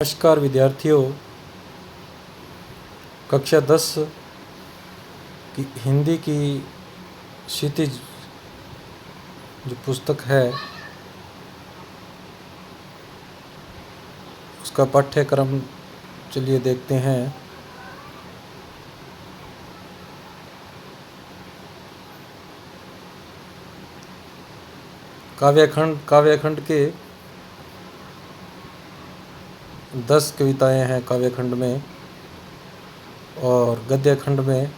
नमस्कार विद्यार्थियों, कक्षा 10 की हिंदी की क्षितिज जो पुस्तक है उसका पाठ्यक्रम चलिए देखते हैं। काव्यखंड के 10 कविताएं हैं काव्यखंड में, और गद्यखंड में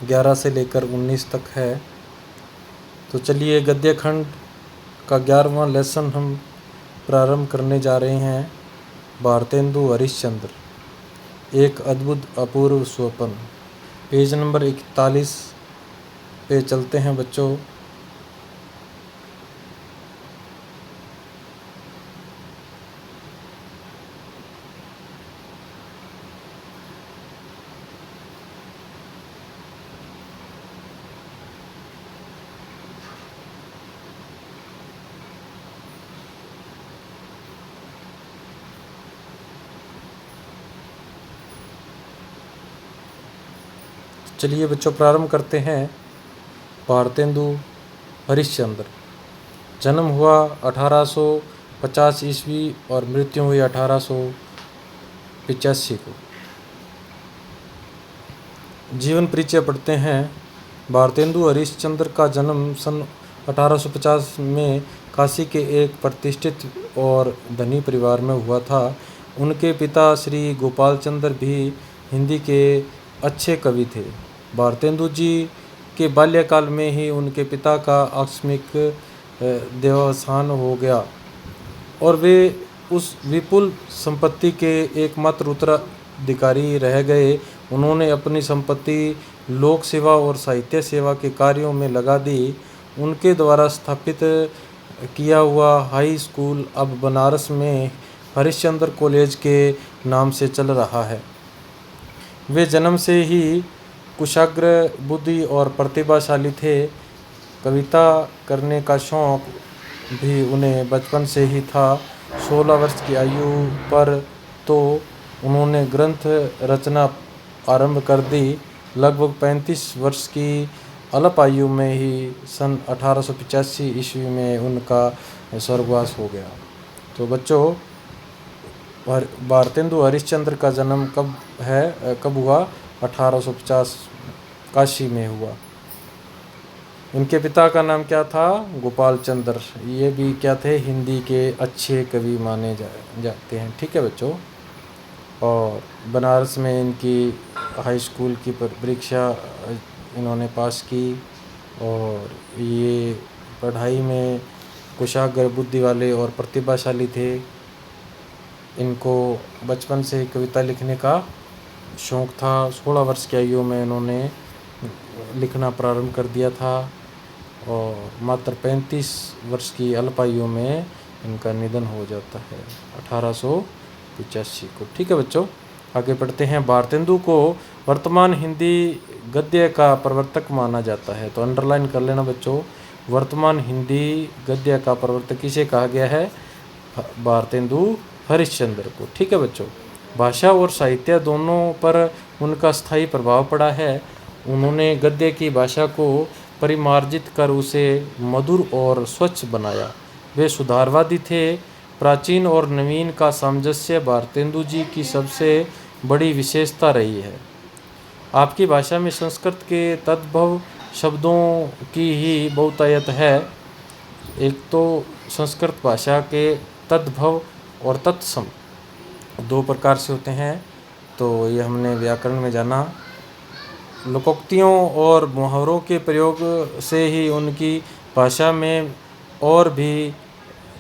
11 से लेकर 19 तक है। तो चलिए गद्यखंड का 11वां लेसन हम प्रारंभ करने जा रहे हैं। भारतेंदु हरिश्चंद्र, एक अद्भुत अपूर्व स्वप्न। पेज नंबर 41 पे चलते हैं बच्चों। चलिए बच्चों प्रारंभ करते हैं। भारतेंदु हरिश्चंद्र, जन्म हुआ 1850 ईस्वी और मृत्यु हुई 1885 को। जीवन परिचय पढ़ते हैं। भारतेंदु हरिश्चंद्र का जन्म सन 1850 में काशी के एक प्रतिष्ठित और धनी परिवार में हुआ था। उनके पिता श्री गोपाल चंद्र भी हिंदी के अच्छे कवि थे। भारतेंदु जी के बाल्यकाल में ही उनके पिता का आकस्मिक देहावसान हो गया और वे उस विपुल संपत्ति के एकमात्र उत्तराधिकारी रह गए। उन्होंने अपनी संपत्ति लोक सेवा और साहित्य सेवा के कार्यों में लगा दी। उनके द्वारा स्थापित किया हुआ हाई स्कूल अब बनारस में हरिश्चंद्र कॉलेज के नाम से चल रहा है। वे जन्म से ही कुशाग्र बुद्धि और प्रतिभाशाली थे। कविता करने का शौक भी उन्हें बचपन से ही था। 16 वर्ष की आयु पर तो उन्होंने ग्रंथ रचना आरंभ कर दी। लगभग 35 वर्ष की अल्प आयु में ही सन 1885 ईस्वी में उनका स्वर्गवास हो गया। तो बच्चों, भारतेंदु हरिश्चंद्र का जन्म कब हुआ? 1850 काशी में हुआ। इनके पिता का नाम क्या था? गोपाल चंद्र। ये भी क्या थे? हिंदी के अच्छे कवि माने जाते हैं। ठीक है बच्चों। और बनारस में इनकी हाई स्कूल की परीक्षा इन्होंने पास की और ये पढ़ाई में कुशाग्र बुद्धि वाले और प्रतिभाशाली थे। इनको बचपन से कविता लिखने का शौक़ था। 16 वर्ष की आयु में इन्होंने लिखना प्रारंभ कर दिया था और मात्र 35 वर्ष की अल्प आयु में इनका निधन हो जाता है 1885 को। ठीक है बच्चों, आगे पढ़ते हैं। भारतेंदु को वर्तमान हिंदी गद्य का प्रवर्तक माना जाता है। तो अंडरलाइन कर लेना बच्चों, वर्तमान हिंदी गद्य का प्रवर्तक किसे कहा गया है? भारतेंदु हरिश्चंद्र को। ठीक है बच्चों। भाषा और साहित्य दोनों पर उनका स्थायी प्रभाव पड़ा है। उन्होंने गद्य की भाषा को परिमार्जित कर उसे मधुर और स्वच्छ बनाया। वे सुधारवादी थे। प्राचीन और नवीन का सामंजस्य भारतेंदु जी की सबसे बड़ी विशेषता रही है। आपकी भाषा में संस्कृत के तद्भव शब्दों की ही बहुतायत है। एक तो संस्कृत भाषा के तद्भव और तत्सम 2 प्रकार से होते हैं। तो ये हमने व्याकरण में जाना। लोकोक्तियों और मुहावरों के प्रयोग से ही उनकी भाषा में और भी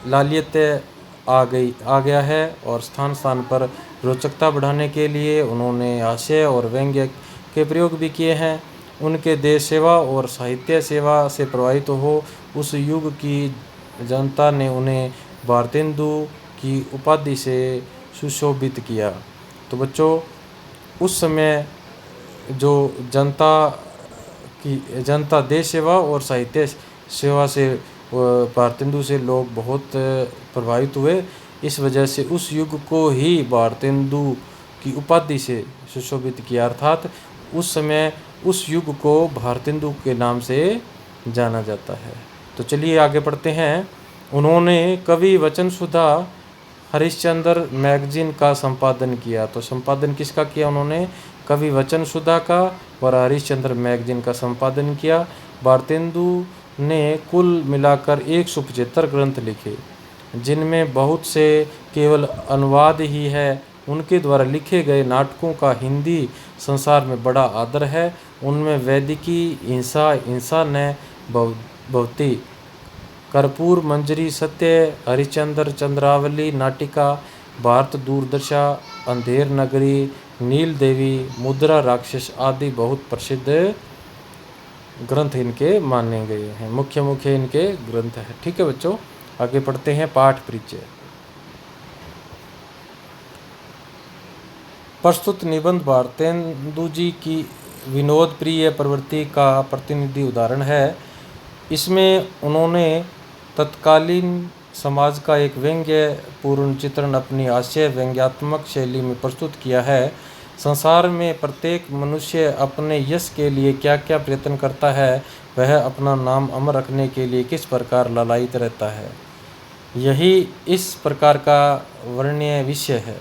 लालित्य आ गया है और स्थान स्थान पर रोचकता बढ़ाने के लिए उन्होंने हास्य और व्यंग्य के प्रयोग भी किए हैं। उनके देश सेवा और साहित्य सेवा से प्रभावित हो उस युग की जनता ने उन्हें भारतेंदु की उपाधि से सुशोभित किया। तो बच्चों, उस समय जो जनता देश सेवा और साहित्य सेवा से भारतेंदु से लोग बहुत प्रभावित हुए। इस वजह से उस युग को ही भारतेंदु की उपाधि से सुशोभित किया, अर्थात उस समय उस युग को भारतेंदु के नाम से जाना जाता है। तो चलिए आगे पढ़ते हैं। उन्होंने कवि वचन सुधा हरिश्चंद्र मैगजीन का संपादन किया। तो संपादन किसका किया उन्होंने? कवि वचन सुधा का और हरिश्चंद्र मैगजीन का संपादन किया। भारतेंदु ने कुल मिलाकर 175 ग्रंथ लिखे, जिनमें बहुत से केवल अनुवाद ही है। उनके द्वारा लिखे गए नाटकों का हिंदी संसार में बड़ा आदर है। उनमें वैदिकी, हिंसा न भवती, कर्पूर मंजरी, सत्य हरिश्चंद्र, चंद्रावली नाटिका, भारत दूरदशा, अंधेर नगरी, नील देवी, मुद्रा राक्षस आदि बहुत प्रसिद्ध ग्रंथ इनके माने गए हैं। मुख्य मुख्य इनके ग्रंथ हैं। ठीक है बच्चों, आगे पढ़ते हैं। पाठ परिचय। प्रस्तुत निबंध भारतेंदु जी की विनोद प्रिय प्रवृत्ति का प्रतिनिधि उदाहरण है। इसमें उन्होंने तत्कालीन समाज का एक व्यंग्यपूर्ण चित्रण अपनी हास्य व्यंग्यात्मक शैली में प्रस्तुत किया है। संसार में प्रत्येक मनुष्य अपने यश के लिए क्या क्या प्रयत्न करता है, वह अपना नाम अमर रखने के लिए किस प्रकार लालायित रहता है, यही इस प्रकार का वर्णनीय विषय है।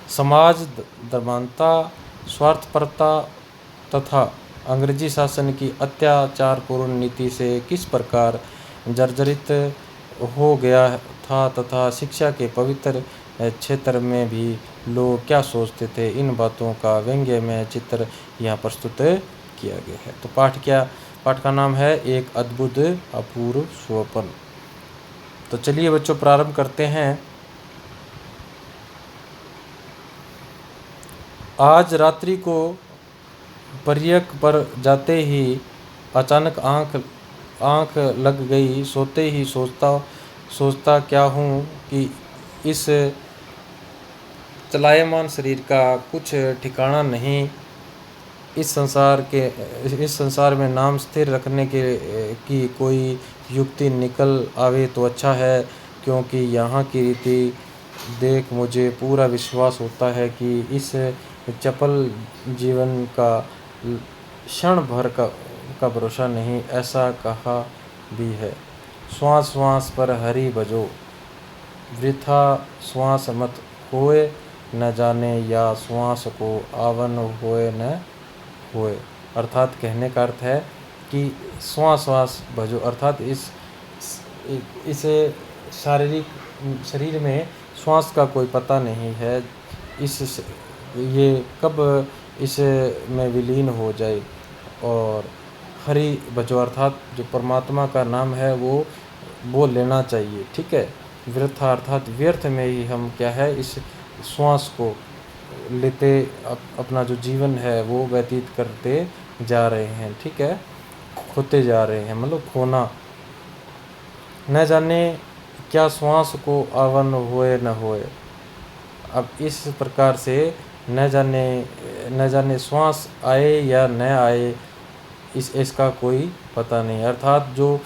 समाज धर्मांता, स्वार्थपरता तथा अंग्रेजी शासन की अत्याचारपूर्ण नीति से किस प्रकार जर्जरित हो गया था तथा शिक्षा के पवित्र क्षेत्र में भी लोग क्या सोचते थे, इन बातों का व्यंग्य में चित्र यहाँ प्रस्तुत किया गया है। तो पाठ का नाम है एक अद्भुत अपूर्व स्वप्न। तो चलिए बच्चों प्रारंभ करते हैं। आज रात्रि को पर्यक पर जाते ही अचानक आँख लग गई। सोते ही सोचता क्या हूँ कि इस चलायमान शरीर का कुछ ठिकाना नहीं। इस संसार में नाम स्थिर रखने की कोई युक्ति निकल आवे तो अच्छा है, क्योंकि यहाँ की रीति देख मुझे पूरा विश्वास होता है कि इस चपल जीवन का क्षण भर का भरोसा नहीं। ऐसा कहा भी है, श्वास श्वास पर हरि भजो, वृथा श्वास मत होए न जाने, या श्वास को आवन होए न होए। अर्थात कहने का अर्थ है कि श्वास श्वास भजो, अर्थात इस शरीर में श्वास का कोई पता नहीं है, ये कब इसमें विलीन हो जाए। और हरि भजो अर्थात जो परमात्मा का नाम है वो लेना चाहिए। ठीक है। व्यर्थ अर्थात व्यर्थ में ही हम क्या है इस श्वास को लेते अपना जो जीवन है वो व्यतीत करते जा रहे हैं। ठीक है, खोते जा रहे हैं, मतलब खोना। न जाने क्या श्वास को आवन होए न होए। अब इस प्रकार से न जाने श्वास आए या न आए, इसका कोई पता नहीं। अर्थात जो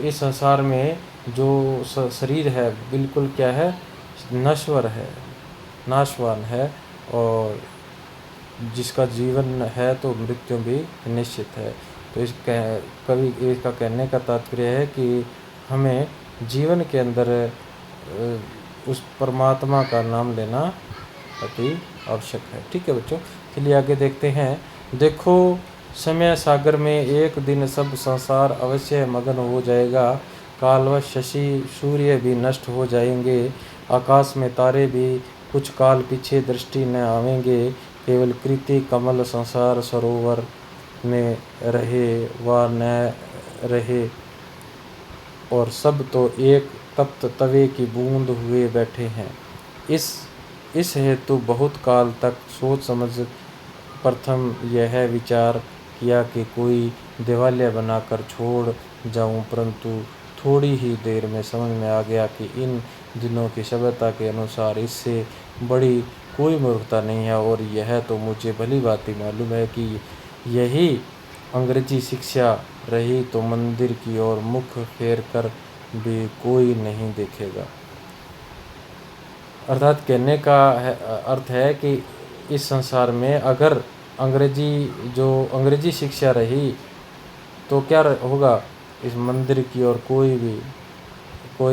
इस संसार में जो शरीर है बिल्कुल क्या है, नश्वर है, नाशवान है, और जिसका जीवन है तो मृत्यु भी निश्चित है। तो इसका कहने का तात्पर्य है कि हमें जीवन के अंदर उस परमात्मा का नाम लेना अति आवश्यक है। ठीक है बच्चों, चलिए आगे देखते हैं। देखो समय सागर में एक दिन सब संसार अवश्य मगन हो जाएगा। कालवश शशि सूर्य भी नष्ट हो जाएंगे, आकाश में तारे भी कुछ काल पीछे दृष्टि न आवेंगे। केवल कृति कमल संसार सरोवर में रहे व न रहे, और सब तो एक तप्त तवे की बूंद हुए बैठे हैं। इस हेतु बहुत काल तक सोच समझ प्रथम यह विचार किया कि कोई देवालय बनाकर छोड़ जाऊं, परंतु थोड़ी ही देर में समझ में आ गया कि इन दिनों की सभ्यता के अनुसार इससे बड़ी कोई मूर्खता नहीं है। और यह तो मुझे भली भांति मालूम है कि यही अंग्रेजी शिक्षा रही तो मंदिर की ओर मुख फेर कर भी कोई नहीं देखेगा। अर्थात कहने का अर्थ है कि इस संसार में अगर अंग्रेजी शिक्षा रही तो क्या होगा, इस मंदिर की ओर कोई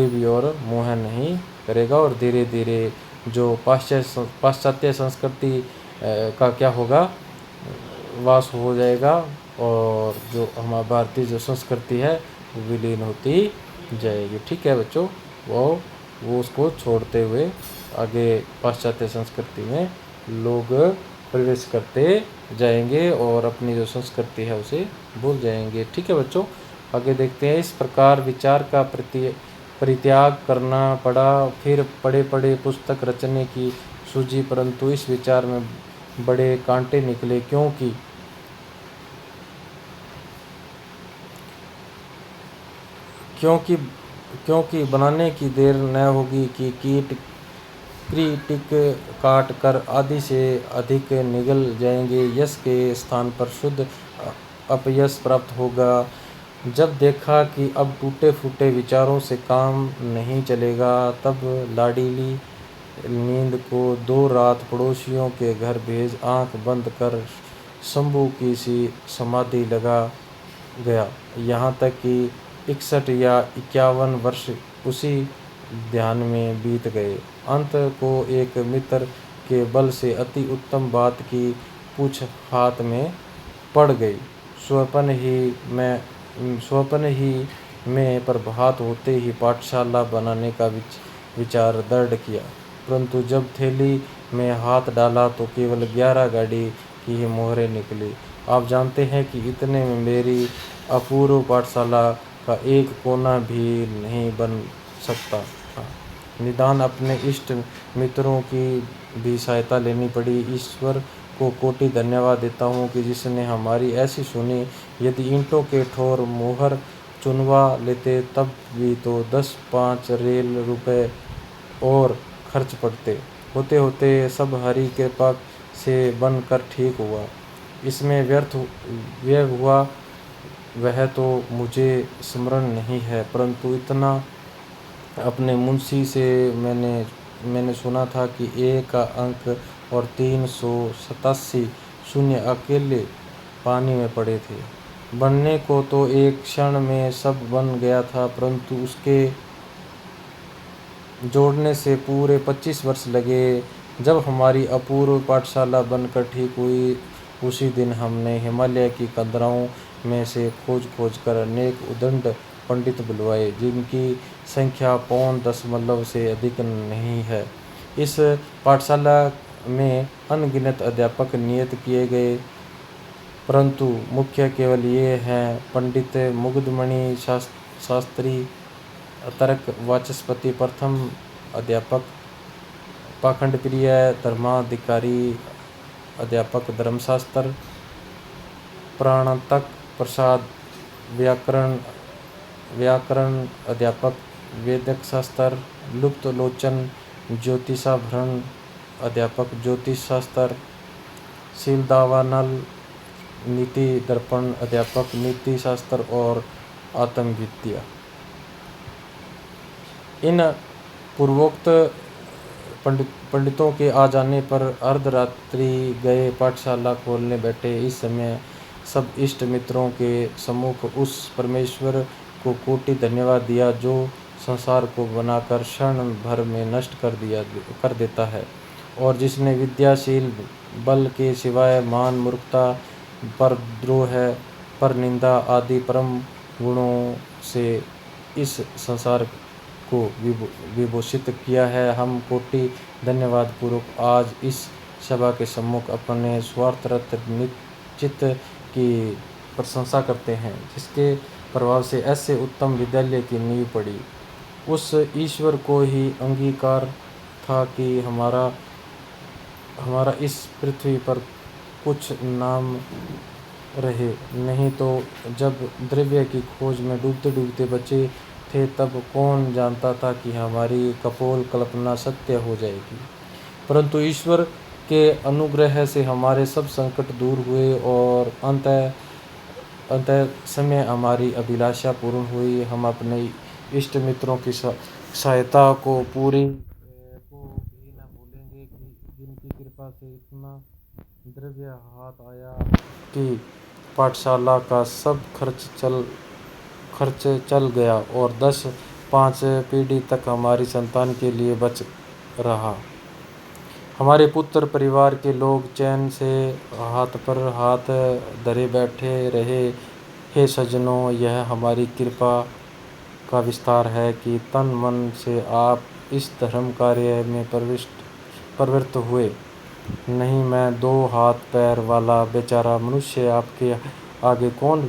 भी और मुँह नहीं करेगा, और धीरे धीरे जो पाश्चात्य संस्कृति का क्या होगा, वास हो जाएगा, और जो हमारा भारतीय जो संस्कृति है वो विलीन होती जाएगी। ठीक है बच्चों, वो उसको छोड़ते हुए आगे पाश्चात्य संस्कृति में लोग प्रवेश करते जाएंगे और अपनी जो संस्कृति है उसे भूल जाएंगे। ठीक है बच्चों, आगे देखते हैं। इस प्रकार विचार का परित्याग करना पड़ा। फिर पढ़े पुस्तक रचने की सूझी, परंतु इस विचार में बड़े कांटे निकले, क्योंकि बनाने की देर न होगी कि कीटिक काट कर आधि से अधिक निगल जाएंगे। यश के स्थान पर शुद्ध अपयश प्राप्त होगा। जब देखा कि अब टूटे फूटे विचारों से काम नहीं चलेगा, तब लाडीली नींद को 2 रात पड़ोसियों के घर भेज आंख बंद कर शंभू की सी समाधि लगा गया। यहाँ तक कि 61 या 51 वर्ष उसी ध्यान में बीत गए। अंत को एक मित्र के बल से अति उत्तम बात की पूछ हाथ में पड़ गई। स्वप्न ही में प्रभात होते ही पाठशाला बनाने का विचार दृढ़ किया, परंतु जब थैली में हाथ डाला तो केवल 11 गाड़ी की ही मोहरें निकली। आप जानते हैं कि इतने में मेरी अपूर्व पाठशाला का एक कोना भी नहीं बन सकता था। निदान अपने इष्ट मित्रों की भी सहायता लेनी पड़ी। ईश्वर को कोटि धन्यवाद देता हूँ कि जिसने हमारी ऐसी सुनी। यदि ईंटों के ठोर मोहर चुनवा लेते तब भी तो 10-5 रेल रुपए और खर्च पड़ते। होते होते सब हरि कृपा से बनकर ठीक हुआ। इसमें व्यय हुआ वह तो मुझे स्मरण नहीं है, परंतु इतना अपने मुंशी से मैंने सुना था कि ए का अंक और 387 शून्य अकेले पानी में पड़े थे। बनने को तो एक क्षण में सब बन गया था, परंतु उसके जोड़ने से पूरे 25 वर्ष लगे। जब हमारी अपूर्व पाठशाला बनकर ठीक हुई, उसी दिन हमने हिमालय की कंदराओं में से खोज कर अनेक उद्दंड पंडित बुलवाए, जिनकी संख्या 0.5 से अधिक नहीं है। इस पाठशाला में अनगिनत अध्यापक नियत किए गए, परंतु मुख्य केवल ये हैं: पंडित मुग्धमणि शास्त्री तर्क वाचस्पति प्रथम अध्यापक, पाखंड प्रिय धर्माधिकारी अध्यापक धर्मशास्त्र, प्राणांतक प्रसाद व्याकरण अध्यापक वेदक शास्त्र, लुप्त लोचन ज्योतिषाभरण अध्यापक ज्योतिष शास्त्र, शीलदावानल नीति दर्पण अध्यापक नीति शास्त्र और आत्मविद्या। इन पूर्वोक्त पंडितों के आ जाने पर अर्धरात्रि गए पाठशाला खोलने बैठे। इस समय सब इष्ट मित्रों के सम्मुख उस परमेश्वर को कोटि धन्यवाद दिया जो संसार को बनाकर क्षण भर में नष्ट कर देता है, और जिसने विद्याशील बल के सिवाय मान, मूर्खता, परद्रोह, परनिंदा आदि परम गुणों से इस संसार को विभूषित किया है। हम कोटि धन्यवाद पूर्वक आज इस सभा के सम्मुख अपने स्वार्थरत निश्चित की प्रशंसा करते हैं, जिसके प्रभाव से ऐसे उत्तम विद्यालय की नींव पड़ी। उस ईश्वर को ही अंगीकार था कि हमारा इस पृथ्वी पर कुछ नाम रहे, नहीं तो जब द्रव्य की खोज में डूबते डूबते बचे थे, तब कौन जानता था कि हमारी कपोल कल्पना सत्य हो जाएगी। परंतु ईश्वर के अनुग्रह से हमारे सब संकट दूर हुए और अंत समय हमारी अभिलाषा पूर्ण हुई। हम अपने इष्ट मित्रों की सहायता को पूरी कृपा से इतना द्रव्य हाथ आया कि पाठशाला का सब खर्च चल गया और 10-5 पीढ़ी तक हमारी संतान के लिए बच रहा। हमारे पुत्र परिवार के लोग चैन से हाथ पर हाथ धरे बैठे रहे। हे सज्जनों, यह हमारी कृपा का विस्तार है कि तन मन से आप इस धर्म कार्य में प्रवृत्त हुए। नहीं, मैं 2 हाथ पैर वाला बेचारा मनुष्य आपके आगे कौन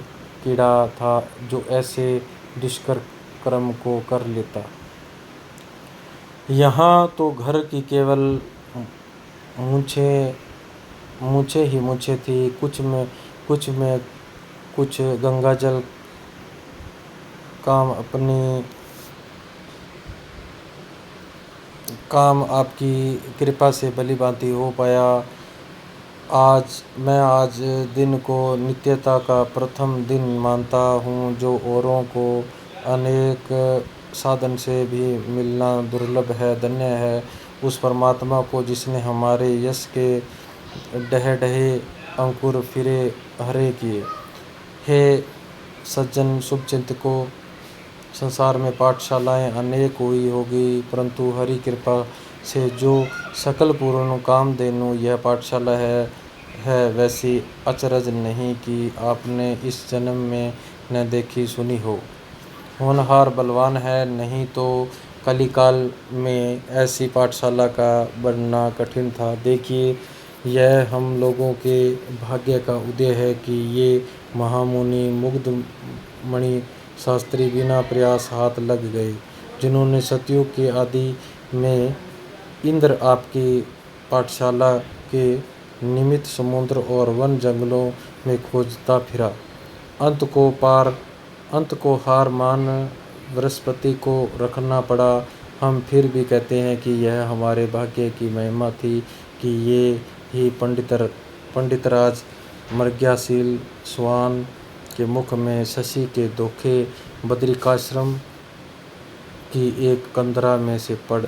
कीड़ा था जो ऐसे दुष्कर कर्म को कर लेता। यहाँ तो घर की केवल मूछें ही मूछें थी। कुछ में कुछ गंगाजल काम आपकी कृपा से भली भांति हो पाया। मैं आज दिन को नित्यता का प्रथम दिन मानता हूँ, जो औरों को अनेक साधन से भी मिलना दुर्लभ है। धन्य है उस परमात्मा को जिसने हमारे यश के डहे अंकुर फिरे हरे किए। हे सज्जन शुभचिंतकों, संसार में पाठशालाएं अनेक हुई होगी, परंतु हरि कृपा से जो सकल पूर्ण कामधेनु यह पाठशाला है वैसी अचरज नहीं कि आपने इस जन्म में न देखी सुनी हो। होनहार बलवान है, नहीं तो कलिकाल में ऐसी पाठशाला का बनना कठिन था। देखिए, यह हम लोगों के भाग्य का उदय है कि ये महामुनि मुग्धमणि शास्त्री बिना प्रयास हाथ लग गए, जिन्होंने सतयुग के आदि में इंद्र आपकी पाठशाला के निमित्त समुद्र और वन जंगलों में खोजता फिरा। अंत को हार मान बृहस्पति को रखना पड़ा। हम फिर भी कहते हैं कि यह हमारे भाग्य की महिमा थी कि ये ही पंडितराज मृग्याशील स्वान के मुख में शशि के धोखे बद्रिकाश्रम की एक कंदरा में से पड़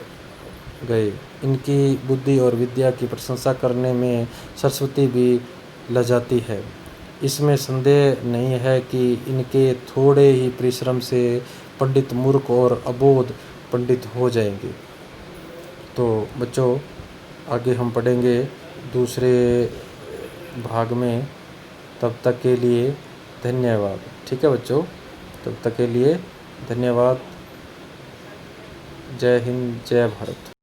गए। इनकी बुद्धि और विद्या की प्रशंसा करने में सरस्वती भी लजाती है। इसमें संदेह नहीं है कि इनके थोड़े ही परिश्रम से पंडित मूर्ख और अबोध पंडित हो जाएंगे। तो बच्चों, आगे हम पढ़ेंगे दूसरे भाग में। तब तक के लिए धन्यवाद। ठीक है बच्चों, तब तक के लिए धन्यवाद। जय हिंद, जय भारत।